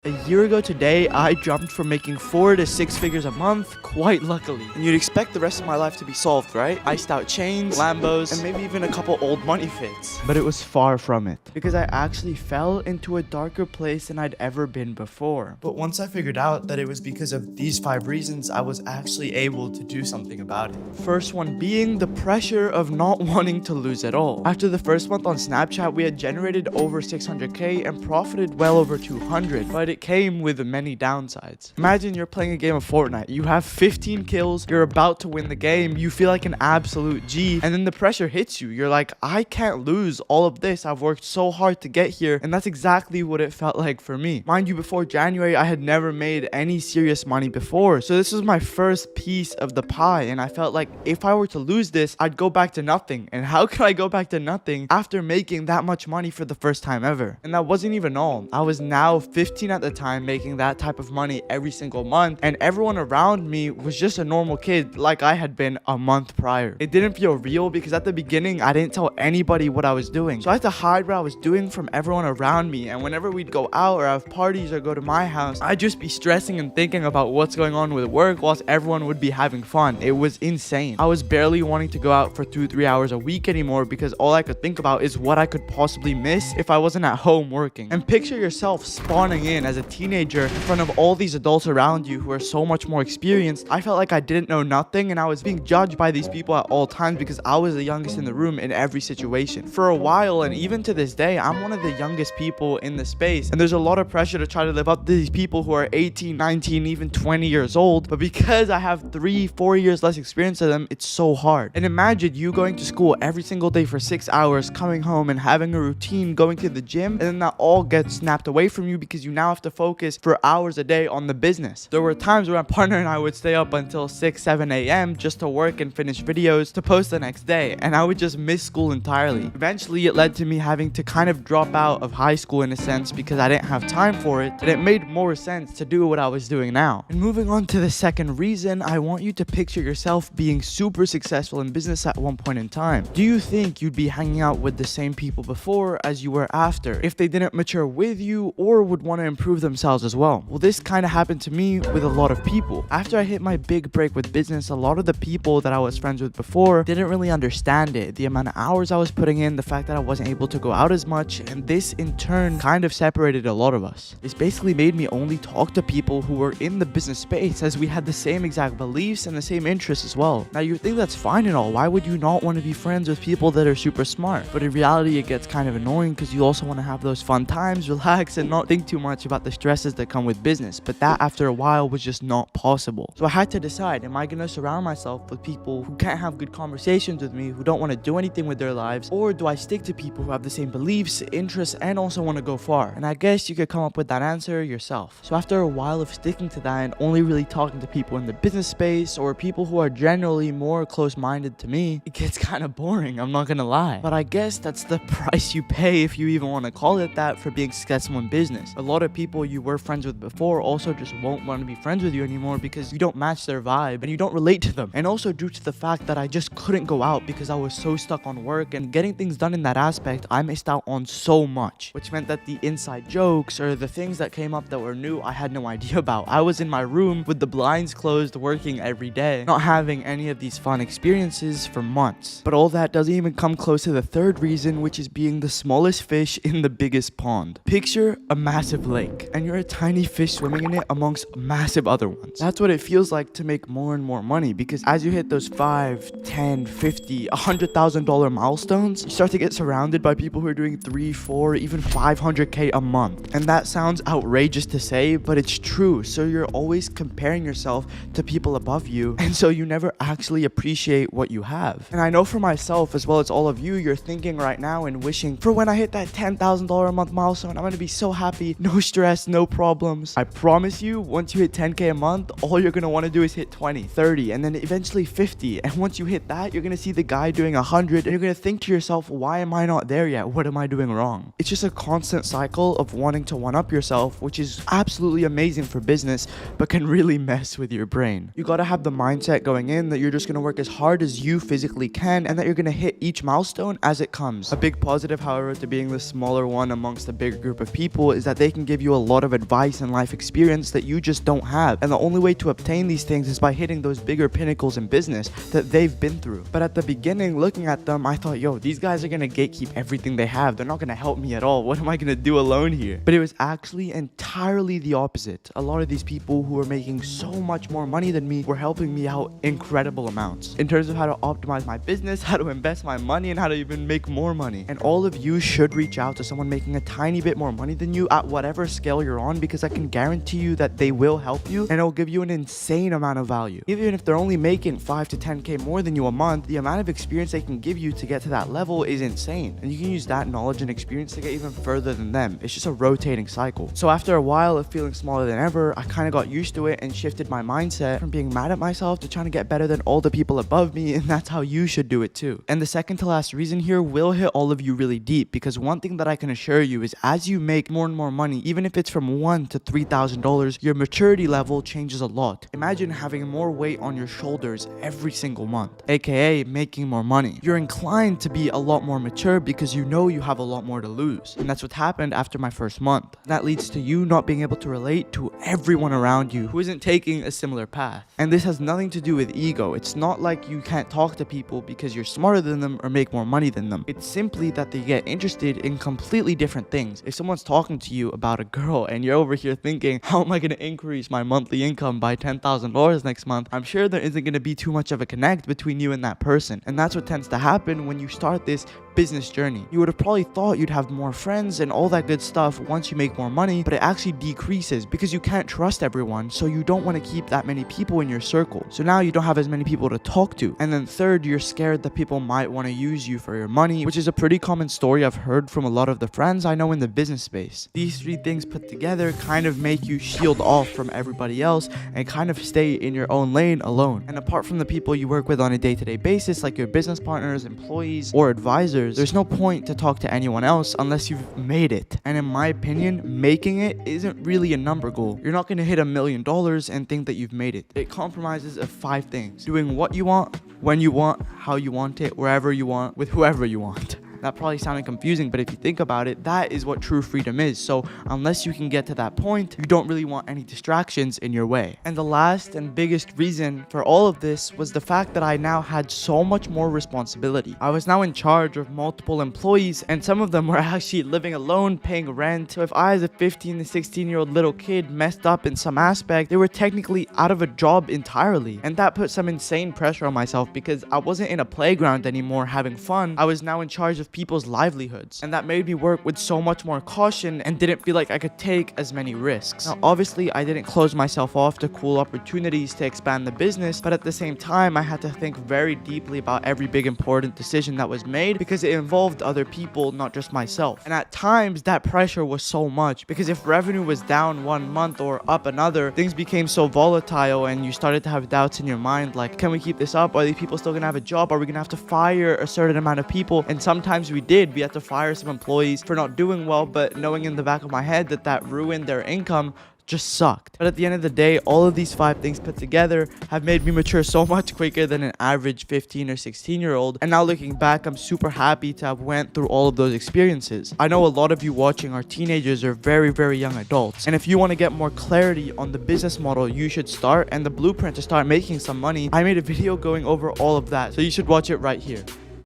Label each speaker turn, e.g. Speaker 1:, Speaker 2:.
Speaker 1: A year ago today, I jumped from making 4 to 6 figures a month, quite luckily. And you'd expect the rest of my life to be solved, right? Iced out chains, Lambos, and maybe even a couple old money fits. But it was far from it, because I actually fell into a darker place than I'd ever been before. But once I figured out that it was because of these 5 reasons, I was actually able to do something about it. First one being the pressure of not wanting to lose at all. After the first month on Snapchat, we had generated over 600k and profited well over 200, but it came with many downsides. Imagine you're playing a game of Fortnite, you have 15 kills, you're about to win the game, you feel like an absolute G, and then the pressure hits you. You're like, I can't lose all of this, I've worked so hard to get here, and that's exactly what it felt like for me. Mind you, before January, I had never made any serious money before, so this was my first piece of the pie, and I felt like if I were to lose this, I'd go back to nothing. And how could I go back to nothing after making that much money for the first time ever? And that wasn't even all. I was now 15 at the time, making that type of money every single month, and everyone around me was just a normal kid like I had been a month prior. It didn't feel real because at the beginning I didn't tell anybody what I was doing, so I had to hide what I was doing from everyone around me. And whenever we'd go out or have parties or go to my house, I'd just be stressing and thinking about what's going on with work whilst everyone would be having fun. It was insane. I was barely wanting to go out for 2-3 hours a week anymore because all I could think about is what I could possibly miss if I wasn't at home working. And picture yourself spawning in as a teenager in front of all these adults around you who are so much more experienced. I felt like I didn't know nothing, and I was being judged by these people at all times because I was the youngest in the room in every situation. For a while, and even to this day, I'm one of the youngest people in the space, and there's a lot of pressure to try to live up to these people who are 18, 19, even 20 years old. But because I have 3-4 years less experience than them, it's so hard. And imagine you going to school every single day for 6 hours, coming home and having a routine, going to the gym, and then that all gets snapped away from you because you now have to focus for hours a day on the business. There were times where my partner and I would stay up until 6-7 a.m. just to work and finish videos to post the next day, and I would just miss school entirely. Eventually, it led to me having to kind of drop out of high school in a sense because I didn't have time for it, and it made more sense to do what I was doing now. And moving on to the second reason, I want you to picture yourself being super successful in business at one point in time. Do you think you'd be hanging out with the same people before as you were after if they didn't mature with you or would want to improve themselves as well? Well, this kind of happened to me with a lot of people. After I hit my big break with business, a lot of the people that I was friends with before didn't really understand it, the amount of hours I was putting in, the fact that I wasn't able to go out as much, and this in turn kind of separated a lot of us. This basically made me only talk to people who were in the business space, as we had the same exact beliefs and the same interests as well. Now, you think that's fine and all, why would you not want to be friends with people that are super smart? But in reality, it gets kind of annoying because you also want to have those fun times, relax, and not think too much about the stresses that come with business. But that after a while was just not possible. So I had to decide, am I going to surround myself with people who can't have good conversations with me, who don't want to do anything with their lives, or do I stick to people who have the same beliefs, interests, and also want to go far? And I guess you could come up with that answer yourself. So after a while of sticking to that and only really talking to people in the business space or people who are generally more close-minded to me, it gets kind of boring, I'm not gonna lie. But I guess that's the price you pay, if you even want to call it that, for being successful in business. A lot of people you were friends with before also just won't want to be friends with you anymore because you don't match their vibe and you don't relate to them. And also due to the fact that I just couldn't go out because I was so stuck on work and getting things done in that aspect, I missed out on so much, which meant that the inside jokes or the things that came up that were new, I had no idea about. I was in my room with the blinds closed, working every day, not having any of these fun experiences for months. But all that doesn't even come close to the third reason, which is being the smallest fish in the biggest pond. Picture a massive lake, and you're a tiny fish swimming in it amongst massive other ones. That's what it feels like to make more and more money, because as you hit those 5, 10, 50, $100,000 milestones, you start to get surrounded by people who are doing 3, 4, even 500k a month. And that sounds outrageous to say, but it's true. So you're always comparing yourself to people above you, and so you never actually appreciate what you have. And I know for myself as well as all of you, you're thinking right now and wishing for when I hit that $10,000 a month milestone, I'm gonna be so happy, no stress, no problems. I promise you, once you hit 10k a month, all you're gonna want to do is hit 20, 30, and then eventually 50. And once you hit that, you're gonna see the guy doing 100, and you're gonna think to yourself, why am I not there yet? What am I doing wrong? It's just a constant cycle of wanting to one-up yourself, which is absolutely amazing for business, but can really mess with your brain. You gotta have the mindset going in that you're just gonna work as hard as you physically can, and that you're gonna hit each milestone as it comes. A big positive, however, to being the smaller one amongst a bigger group of people is that they can give you a lot of advice and life experience that you just don't have. And the only way to obtain these things is by hitting those bigger pinnacles in business that they've been through. But at the beginning, looking at them, I thought, yo, these guys are gonna gatekeep everything they have. They're not gonna help me at all. What am I gonna do alone here? But it was actually entirely the opposite. A lot of these people who were making so much more money than me were helping me out incredible amounts in terms of how to optimize my business, how to invest my money, and how to even make more money. And all of you should reach out to someone making a tiny bit more money than you at whatever scale you're on, because I can guarantee you that they will help you and it'll give you an insane amount of value. Even if they're only making 5 to 10k more than you a month, the amount of experience they can give you to get to that level is insane. And you can use that knowledge and experience to get even further than them. It's just a rotating cycle. So after a while of feeling smaller than ever, I kind of got used to it and shifted my mindset from being mad at myself to trying to get better than all the people above me, and that's how you should do it too. And the second to last reason here will hit all of you really deep, because one thing that I can assure you is as you make more and more money, even if it's from $1,000 to $3,000, your maturity level changes a lot. Imagine having more weight on your shoulders every single month, aka making more money. You're inclined to be a lot more mature because you know you have a lot more to lose. And that's what happened after my first month. That leads to you not being able to relate to everyone around you who isn't taking a similar path. And this has nothing to do with ego. It's not like you can't talk to people because you're smarter than them or make more money than them. It's simply that they get interested in completely different things. If someone's talking to you about a girl and you're over here thinking, how am I going to increase my monthly income by $10,000 next month? I'm sure there isn't going to be too much of a connect between you and that person. And that's what tends to happen when you start this business journey. You would have probably thought you'd have more friends and all that good stuff once you make more money, but it actually decreases because you can't trust everyone, so you don't want to keep that many people in your circle. So now you don't have as many people to talk to. And then third, you're scared that people might want to use you for your money, which is a pretty common story I've heard from a lot of the friends I know in the business space. These three things put together kind of make you shield off from everybody else and kind of stay in your own lane alone. And apart from the people you work with on a day-to-day basis, like your business partners, employees, or advisors, there's no point to talk to anyone else unless you've made it. And in my opinion, making it isn't really a number goal. You're not going to hit $1 million and think that you've made it. It compromises of 5 things: doing what you want, when you want, how you want it, wherever you want, with whoever you want. That probably sounded confusing, but if you think about it, that is what true freedom is. So unless you can get to that point, you don't really want any distractions in your way. And the last and biggest reason for all of this was the fact that I now had so much more responsibility. I was now in charge of multiple employees, and some of them were actually living alone, paying rent. So if I, as a 15 to 16-year-old little kid, messed up in some aspect, they were technically out of a job entirely. And that put some insane pressure on myself because I wasn't in a playground anymore having fun. I was now in charge of people's livelihoods, and that made me work with so much more caution and didn't feel like I could take as many risks. Now obviously I didn't close myself off to cool opportunities to expand the business, but at the same time I had to think very deeply about every big important decision that was made because it involved other people, not just myself. And at times that pressure was so much because if revenue was down one month or up another, things became so volatile and you started to have doubts in your mind like, can we keep this up? Are these people still gonna have a job? Are we gonna have to fire a certain amount of people? And sometimes we had to fire some employees for not doing well, but knowing in the back of my head that that ruined their income just sucked. But at the end of the day, all of these 5 things put together have made me mature so much quicker than an average 15 or 16-year-old. And now looking back, I'm super happy to have went through all of those experiences. I know a lot of you watching are teenagers or very, very young adults. And if you want to get more clarity on the business model you should start and the blueprint to start making some money, I made a video going over all of that. So you should watch it right here.